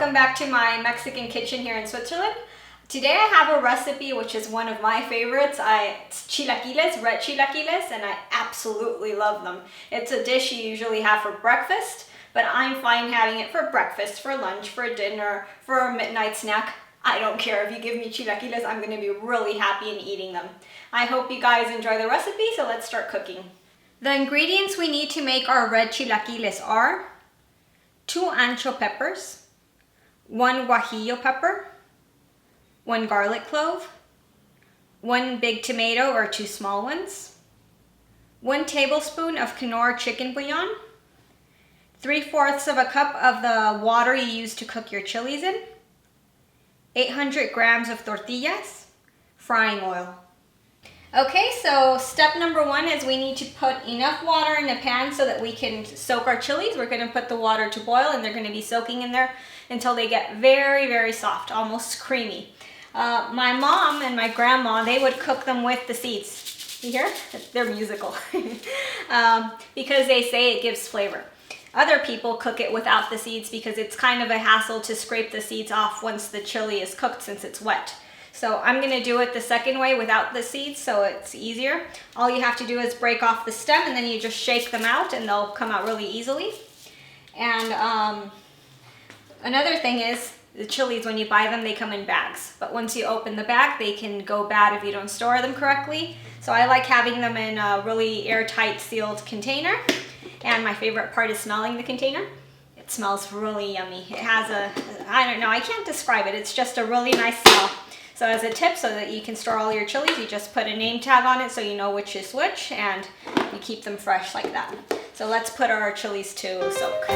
welcome back to my Mexican kitchen here in Switzerland. Today I have a recipe which is one of my favorites. It's chilaquiles, red chilaquiles, and I absolutely love them. It's a dish you usually have for breakfast, but I'm fine having it for breakfast, for lunch, for dinner, for a midnight snack. I don't care. If you give me chilaquiles, I'm going to be really happy in eating them. I hope you guys enjoy the recipe, so let's start cooking. The ingredients we need to make our red chilaquiles are 2 ancho peppers, 1 guajillo pepper, 1 garlic clove, 1 big tomato or 2 small ones, 1 tablespoon of Knorr chicken bouillon, 3/4 of a cup of the water you use to cook your chilies in, 800 grams of tortillas, frying oil. Okay, so step number 1 is we need to put enough water in a pan so that we can soak our chilies. We're going to put the water to boil and they're going to be soaking in there until they get very, very soft, almost creamy. My mom and my grandma, they would cook them with the seeds. You hear? They're musical. Because they say it gives flavor. Other people cook it without the seeds because it's kind of a hassle to scrape the seeds off once the chili is cooked since it's wet. So I'm going to do it the second way without the seeds so it's easier. All you have to do is break off the stem and then you just shake them out and they'll come out really easily. And another thing is the chilies, when you buy them, they come in bags. But once you open the bag, they can go bad if you don't store them correctly. So I like having them in a really airtight sealed container. And my favorite part is smelling the container. It smells really yummy. It has I don't know, I can't describe it. It's just a really nice smell. So as a tip, so that you can store all your chilies, you just put a name tag on it so you know which is which, and you keep them fresh like that. So let's put our chilies to soak.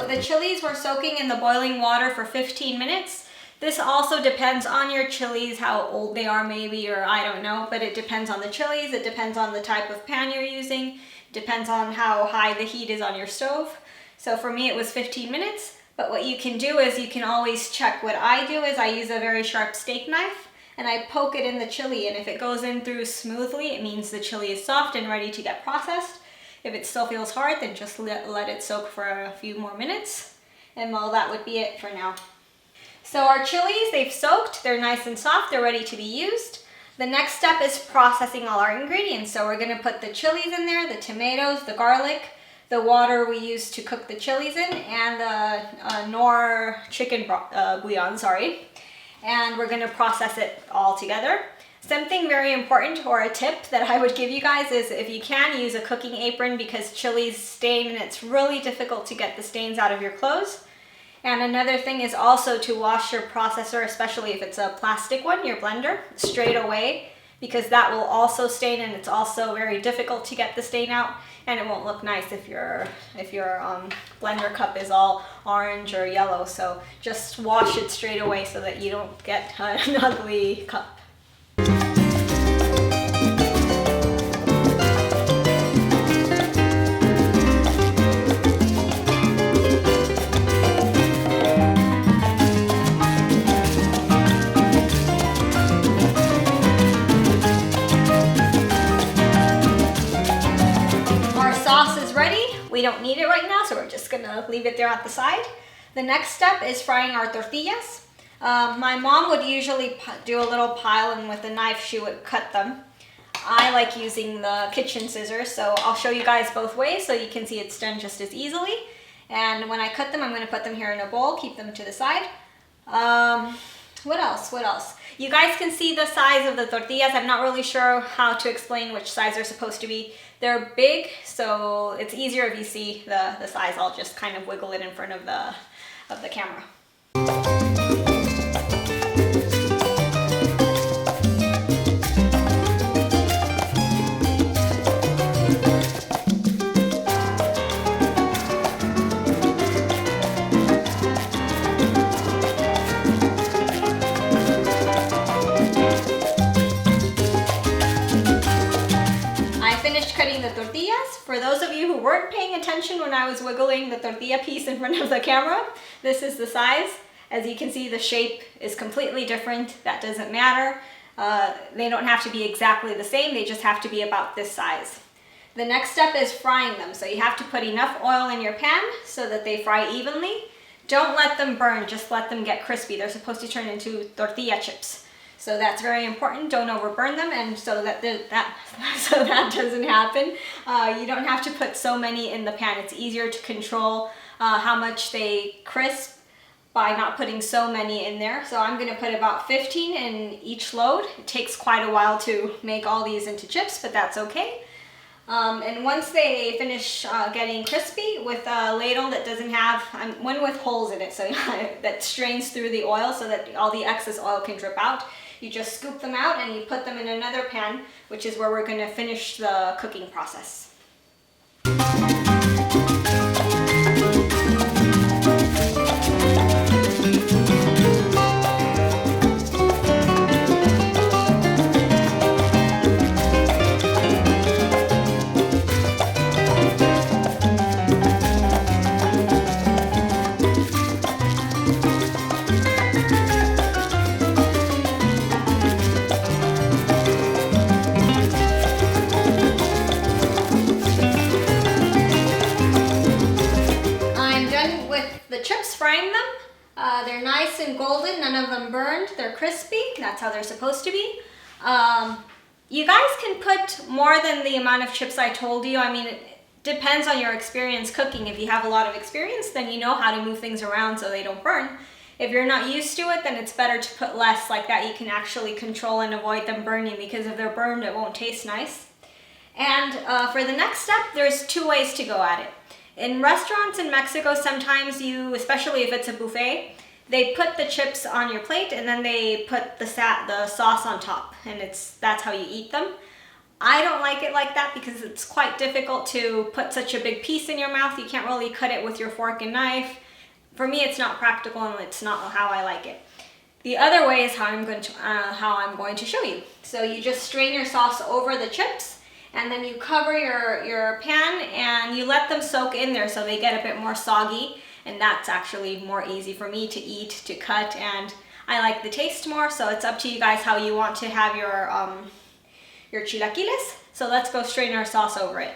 The chilies were soaking in the boiling water for 15 minutes. This also depends on your chilies, how old they are maybe, or I don't know, but it depends on the chilies, it depends on the type of pan you're using, it depends on how high the heat is on your stove. So for me it was 15 minutes, but what you can do is you can always check. What I do is I use a very sharp steak knife and I poke it in the chili, and if it goes in through smoothly, it means the chili is soft and ready to get processed. If it still feels hard, then just let it soak for a few more minutes. And well, that would be it for now. So our chilies, they've soaked, they're nice and soft, they're ready to be used. The next step is processing all our ingredients. So we're gonna put the chilies in there, the tomatoes, the garlic, the water we use to cook the chilies in, and the Knorr chicken bouillon, And we're gonna process it all together. Something very important, or a tip that I would give you guys, is if you can, use a cooking apron because chilies stain and it's really difficult to get the stains out of your clothes. And another thing is also to wash your processor, especially if it's a plastic one, your blender, straight away, because that will also stain and it's also very difficult to get the stain out, and it won't look nice if your blender cup is all orange or yellow. So just wash it straight away so that you don't get an ugly cup. We don't need it right now, so we're just gonna leave it there at the side. The next step is frying our tortillas. My mom would usually do a little pile, and with a knife she would cut them. I like using the kitchen scissors, so I'll show you guys both ways so you can see it's done just as easily. And when I cut them, I'm gonna put them here in a bowl, keep them to the side. What else? You guys can see the size of the tortillas. I'm not really sure how to explain which size they're supposed to be. They're big, so it's easier if you see the size. I'll just kind of wiggle it in front of the camera. finished cutting the tortillas. For those of you who weren't paying attention when I was wiggling the tortilla piece in front of the camera, this is the size. As you can see, the shape is completely different. That doesn't matter. They don't have to be exactly the same. They just have to be about this size. The next step is frying them. So you have to put enough oil in your pan so that they fry evenly. Don't let them burn, just let them get crispy. They're supposed to turn into tortilla chips. So that's very important. Don't overburn them, and so that doesn't happen. You don't have to put so many in the pan. It's easier to control how much they crisp by not putting so many in there. So I'm gonna put about 15 in each load. It takes quite a while to make all these into chips, but that's okay. And once they finish getting crispy, with a ladle that doesn't have, one with holes in it, so that strains through the oil so that all the excess oil can drip out, you just scoop them out and you put them in another pan, which is where we're going to finish the cooking process. Frying them. They're nice and golden, none of them burned, they're crispy, that's how they're supposed to be. You guys can put more than the amount of chips I told you. I mean, it depends on your experience cooking. If you have a lot of experience, then you know how to move things around so they don't burn. If you're not used to it, then it's better to put less. Like that you can actually control and avoid them burning, because if they're burned, it won't taste nice. And for the next step, there's two ways to go at it. In restaurants in Mexico, sometimes especially if it's a buffet, they put the chips on your plate and then they put the sauce on top, and that's how you eat them. I don't like it like that because it's quite difficult to put such a big piece in your mouth. You can't really cut it with your fork and knife. For me, it's not practical and it's not how I like it. The other way is how I'm going to show you. So you just strain your sauce over the chips, and then you cover your pan and you let them soak in there so they get a bit more soggy, and that's actually more easy for me to eat, to cut, and I like the taste more. So it's up to you guys how you want to have your chilaquiles. So let's go strain our sauce over it.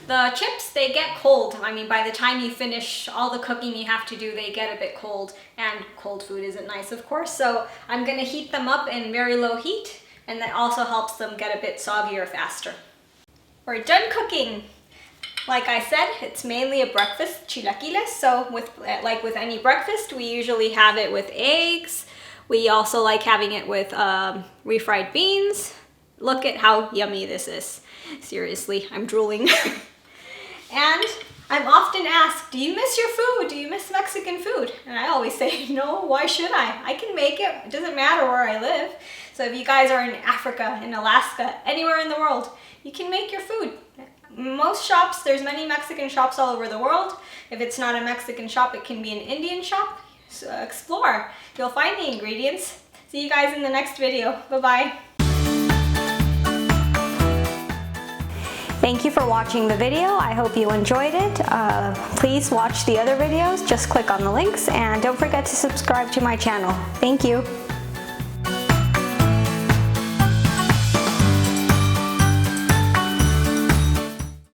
The chips, they get cold. I mean, by the time you finish all the cooking you have to do, they get a bit cold, and cold food isn't nice, of course. So I'm gonna heat them up in very low heat, and that also helps them get a bit soggier faster. We're done cooking. Like I said, it's mainly a breakfast chilaquiles. So like with any breakfast, we usually have it with eggs. We also like having it with refried beans. Look at how yummy this is. Seriously, I'm drooling. And I'm often asked, do you miss your food? Do you miss Mexican food? And I always say, no, why should I? I can make it. It doesn't matter where I live. So if you guys are in Africa, in Alaska, anywhere in the world, you can make your food. Most shops, there's many Mexican shops all over the world. If it's not a Mexican shop, it can be an Indian shop. So explore. You'll find the ingredients. See you guys in the next video. Bye-bye. Thank you for watching the video. I hope you enjoyed it. Please watch the other videos. Just click on the links and don't forget to subscribe to my channel. Thank you.